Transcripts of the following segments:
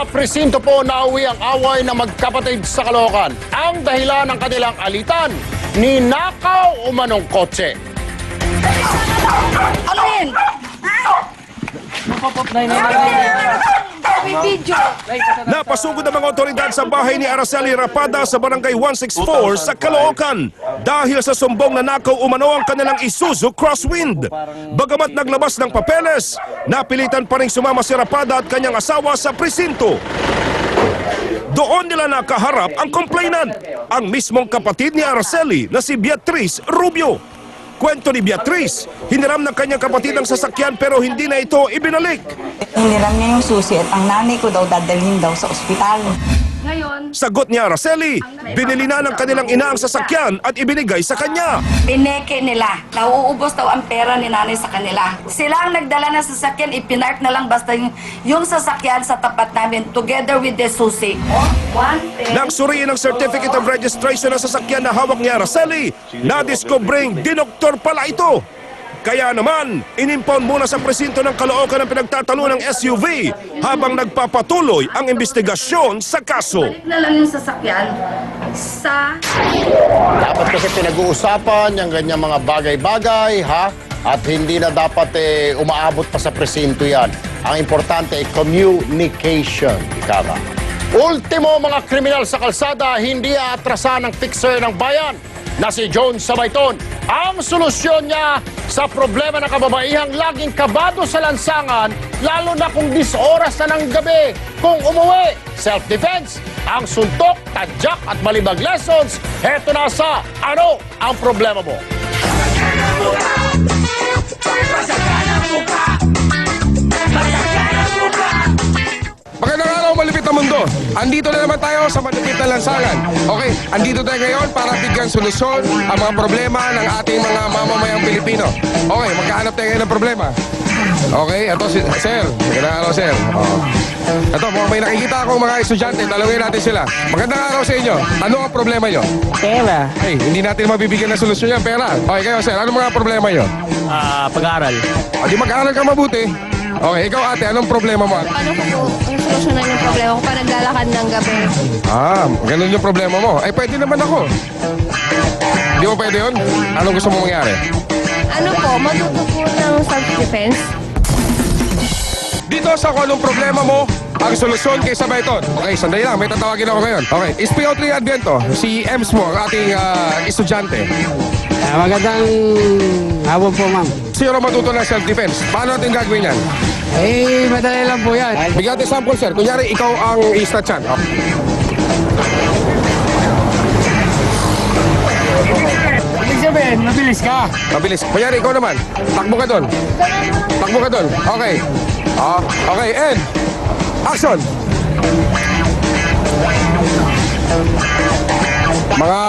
presinto po nauwi ang away ng magkapatid sa Caloocan. Ang dahilan ng kanilang alitan, ninakaw umanong kotse. Ano yun? Napasugod ang mga otoridad sa bahay ni Araceli Rapada sa barangay 164 sa Caloocan dahil sa sumbong na nakaw umano ang kanilang Isuzu Crosswind. Bagamat naglabas ng papeles, napilitan pa rin sumama si Rapada at kanyang asawa sa presinto. Doon nila nakaharap ang complainant, ang mismong kapatid ni Araceli na si Beatriz Rubio. Kwento ni Beatriz, hiniram ng kanyang kapatid ang sasakyan pero hindi na ito ibinalik. Hiniram niya yung susi at ang nanay ko daw dadalhin daw sa ospital. Ngayon, Sagot ni Araceli, binili na ng kanilang ina ang sasakyan at ibinigay sa kanya. Pineke nila. Nauubos daw ang pera ni nanay sa kanila. Sila ang nagdala ng sasakyan, ipinark na lang basta yung sasakyan sa tapat namin together with the susi. Nang suriin ang certificate of registration ng sasakyan na hawak ni Araceli, nadiskobring dinoktor pala ito. Kaya naman, inimpound muna sa presinto ng Caloocan ang pinagtatalo ng SUV habang nagpapatuloy ang investigasyon sa kaso. balik na lang yung sasakyan sa... Dapat kasi pinag-uusapan yung ganyan mga bagay-bagay, ha? At hindi na dapat umaabot pa sa presinto yan. Ang importante ay communication. Ika nga. Ultimo, mga kriminal sa kalsada, hindi aatrasan ng fixer ng bayan na si John Sabayton. Ang solusyon niya sa problema ng kababaihang laging kabado sa lansangan, lalo na kung 10 oras na ng gabi. Kung umuwi, self-defense, ang suntok, tadyak at malibag lessons, heto na sa ano ang problema mo. Magandang araw, malupit na mundo. Andito na naman tayo sa malupit na lansangan. Okay, andito tayo ngayon para bigyan solusyon ang mga problema ng ating mga mamamayang Pilipino. Okay, magkahanap tayo ngayon ng problema. Okay, ito si Sir. Magandang araw, Sir. Ito, mukhang may nakikita akong mga estudyante. Talawin natin sila. Magandang araw sa inyo. Ano ang problema nyo? Pera. Hey, hindi natin mabibigyan ng solusyon yan, pera. Okay, kayo, Sir. Ano mga problema nyo? Pag-aaral. Di mag-aaral ka mabuti. Okay, ikaw ate, anong problema mo? Paano ko po yung solusyonan yung problema ko pa naglalakad ng gabi? Ganun yung problema mo. Ay, pwede naman ako. Di mo pwede yun? Anong gusto mo mangyari? Ano po, matuto po ng self-defense? Dito sa kung anong problema mo, ang solusyon kay Sabayton. Okay, sandali lang, may tatawagin ako ngayon. Okay, SPO3 Advento, si Ems mo, ang ating estudyante. Magandang hapon po, ma'am. Sino matuto ng self-defense? Paano natin gagawin yan? Madali lang po yan. Bigyan natin sample, sir. Kunyari, ikaw ang istatyan. Ibig sabihin, mabilis ka. Mabilis. Kunyari, ikaw naman. Takbo ka doon. Takbo ka doon. Okay. Okay, and action! Mga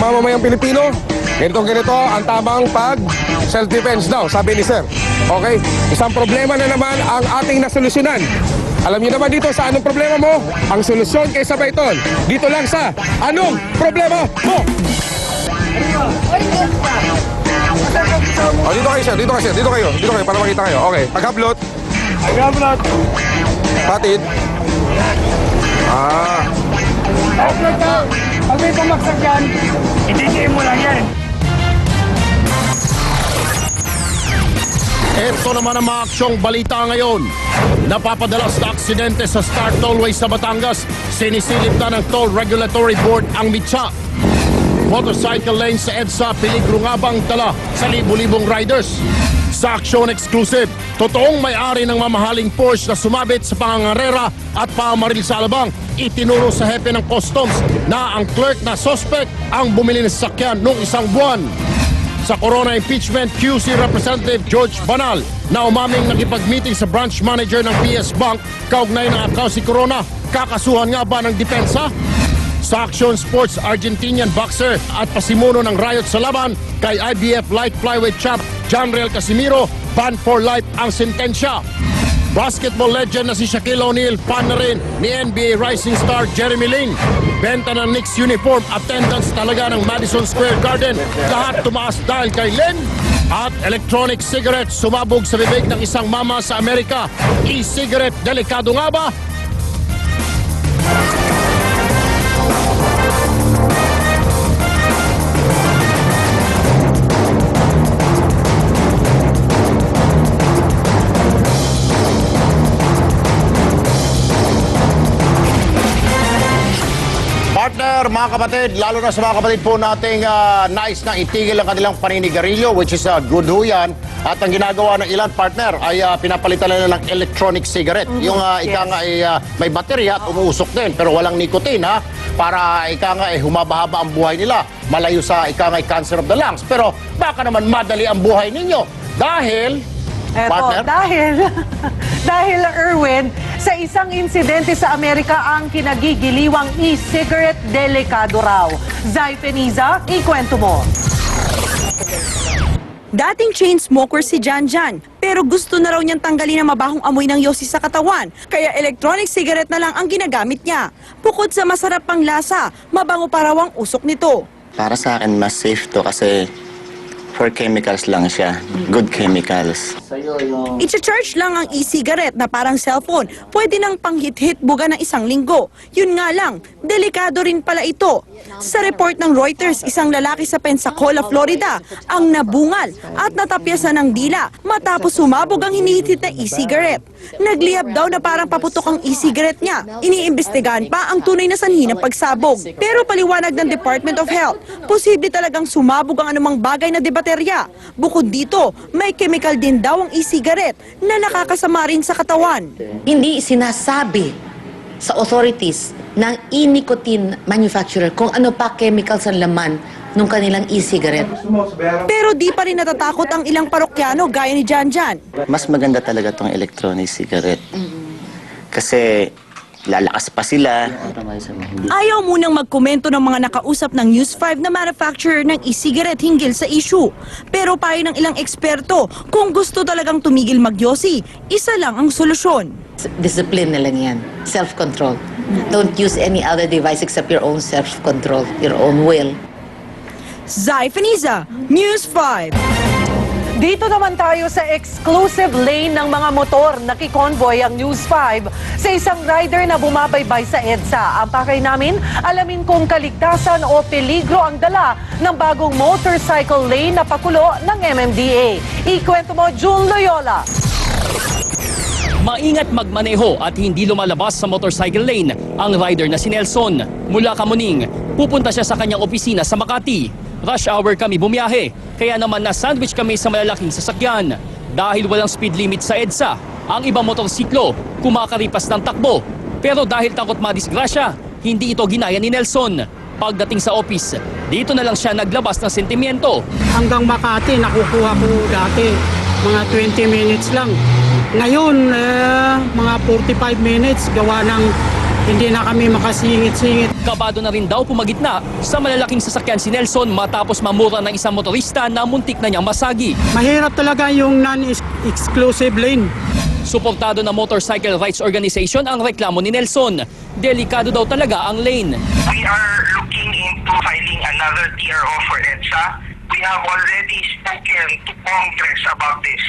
mamamayang Pilipino, ganito ang tamang self-defense daw, sabi ni Sir. Okay? Isang problema na naman ang ating nasolusyonan. Alam niyo naman dito sa anong problema mo? Ang solusyon kay Sabayton. Dito lang sa anong problema mo? Dito kayo, Sir. Dito kayo, Sir. Dito kayo para makita kayo. Okay. Paghablot. Patid. Pag may pumaksak yan, ididiin mo lang yan. Ito naman ang mga aksyong balita ngayon. Napapadalas na aksidente sa Star Tollway sa Batangas. Sinisilip na ng Toll Regulatory Board ang mitsa. Motorcycle lane sa EDSA, peligro nga bang dala sa libu-libong riders? Sa aksyon exclusive, totoong may-ari ng mamahaling Porsche na sumabit sa pangangarera at pamaril sa alabang, itinuro sa hepe ng customs na ang clerk na suspect ang bumili ng sasakyan noong 1 buwan. Sa Corona impeachment, QC Representative George Banal na umaming nakipag-meeting sa branch manager ng PS Bank kaugnay ng account si Corona, kakasuhan nga ba ng depensa? Sa Action Sports, Argentinian boxer at pasimuno ng riot sa laban kay IBF light flyweight champ Janriel Casimiro, ban for life ang sentensya. Basketball legend na si Shaquille O'Neal, fan na rin ni NBA rising star Jeremy Lin. Benta ng Knicks uniform, attendance talaga ng Madison Square Garden. Lahat tumaas dahil kay Lin. At electronic cigarette sumabog sa bibig ng isang mama sa Amerika. E-cigarette, delikado nga ba? mga kapatid, lalo na sa mga kapatid po nating nais na itigil ang kanilang paninigarilyo, which is good ho yan. At ang ginagawa ng ilan partner ay pinapalitan nila ng electronic cigarette. Yung ika nga ay may baterya at umuusok din, pero walang nicotine ha. Para ika nga ay humabahaba ang buhay nila. Malayo sa ika nga ay cancer of the lungs. Pero baka naman madali ang buhay ninyo. Dahil, partner, Dahil Erwin, sa isang insidente sa Amerika ang kinagigiliwang e-cigarette delikado raw. Zai Feniza, ikwento mo. Dating chain smoker si Janjan, pero gusto na raw niyang tanggalin ang mabahong amoy ng yosi sa katawan, kaya electronic cigarette na lang ang ginagamit niya. Bukod sa masarap pang lasa, mabango pa raw ang usok nito. Para sa akin, mas safe to kasi for chemicals lang siya. Good chemicals. I-charge lang ang e-cigarette na parang cellphone, pwede nang panghit-hit buga ng 1 linggo. Yun nga lang, delikado rin pala ito. Sa report ng Reuters, isang lalaki sa Pensacola, Florida, ang nabungal at natapyasan ng dila matapos sumabog ang hinihit na e-cigarette. Nagliyab daw na parang paputok ang e-cigarette niya. Iniimbestigahan pa ang tunay na sanhi ng pagsabog. Pero paliwanag ng Department of Health, posible talagang sumabog ang anumang bagay na debaterya. Bukod dito, may chemical din daw ang e-cigarette na nakakasama rin sa katawan. Hindi sinasabi sa authorities ng e-nicotine manufacturer kung ano pa chemicals ang laman ng kanilang e-cigarette. Pero di pa rin natatakot ang ilang parokyano gaya ni Janjan. Mas maganda talaga tong electronic cigarette. Kasi lalakas pa sila. Ayaw munang magkomento ng mga nakausap ng News 5 na manufacturer ng e-cigarette hinggil sa issue. Pero payo ng ilang eksperto, kung gusto talagang tumigil magyosi, isa lang ang solusyon. Discipline na lang yan. Self-control. Don't use any other device except your own self-control, your own will. Zai Feniza, News 5. Dito naman tayo sa exclusive lane ng mga motor. Nakikonvoy ang News 5 sa isang rider na bumabaybay sa EDSA. Ang pakay namin, alamin kung kaligtasan o peligro ang dala ng bagong motorcycle lane na pakulo ng MMDA. Ikwento mo, June Loyola. Maingat magmaneho at hindi lumalabas sa motorcycle lane ang rider na si Nelson. Mula Kamuning, pupunta siya sa kanyang opisina sa Makati. Rush hour kami bumiyahe, kaya naman na-sandwich kami sa malalaking sasakyan. Dahil walang speed limit sa EDSA, ang ibang motorsiklo kumakaripas ng takbo. Pero dahil takot madisgrasya, hindi ito ginaya ni Nelson. Pagdating sa office, dito na lang siya naglabas ng sentimiento. Hanggang Makati, nakukuha ko dati mga 20 minutes lang. Ngayon, mga 45 minutes, gawa ng hindi na kami makasingit-singit. Kabado na rin daw pumagitna sa malalaking sasakyan si Nelson matapos mamura ng isang motorista na muntik na niyang masagi. Mahirap talaga yung non-exclusive lane. Suportado ng Motorcycle Rights Organization ang reklamo ni Nelson. Delikado daw talaga ang lane. We are looking into filing another TRO for EDSA. We have already spoken to Congress about this.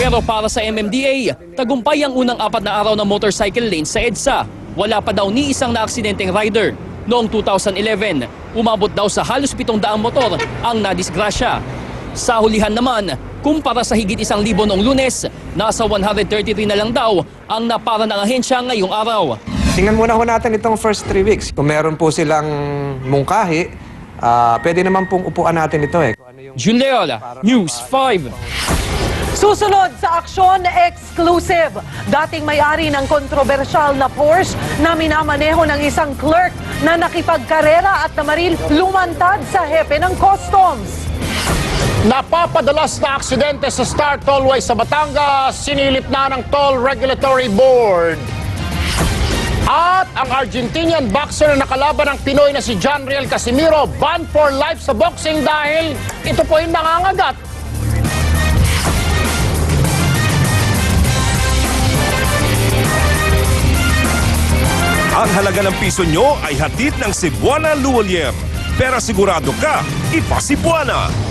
Pero para sa MMDA, tagumpay ang unang 4 na araw ng motorcycle lane sa EDSA. Wala pa daw ni isang na-aksidenteng rider. Noong 2011, umabot daw sa halos 700 motor ang nadisgrasya. Sa hulihan naman, kumpara sa higit 1,000 noong Lunes, nasa 133 na lang daw ang napara ng ahensya ngayong araw. Tingnan muna ho natin itong first 3 weeks. Kung meron po silang mungkahi, pwede naman pong upuan natin ito eh. June Leola, News 5. Susunod sa aksyon exclusive. Dating may-ari ng kontrobersyal na Porsche na minamaneho ng isang clerk na nakipagkarera at namaril lumantad sa hepe ng customs. napapadalas na aksidente sa Star Tollway sa Batangas, sinilip na ng Toll Regulatory Board. At ang Argentinian boxer na nakalaban ng Pinoy na si John Riel Casimiro, banned for life sa boxing dahil ito po yung nangangagat. Ang halaga ng piso nyo ay hatid ng Cebuana Luolier. Pero sigurado ka, ipa Cebuana!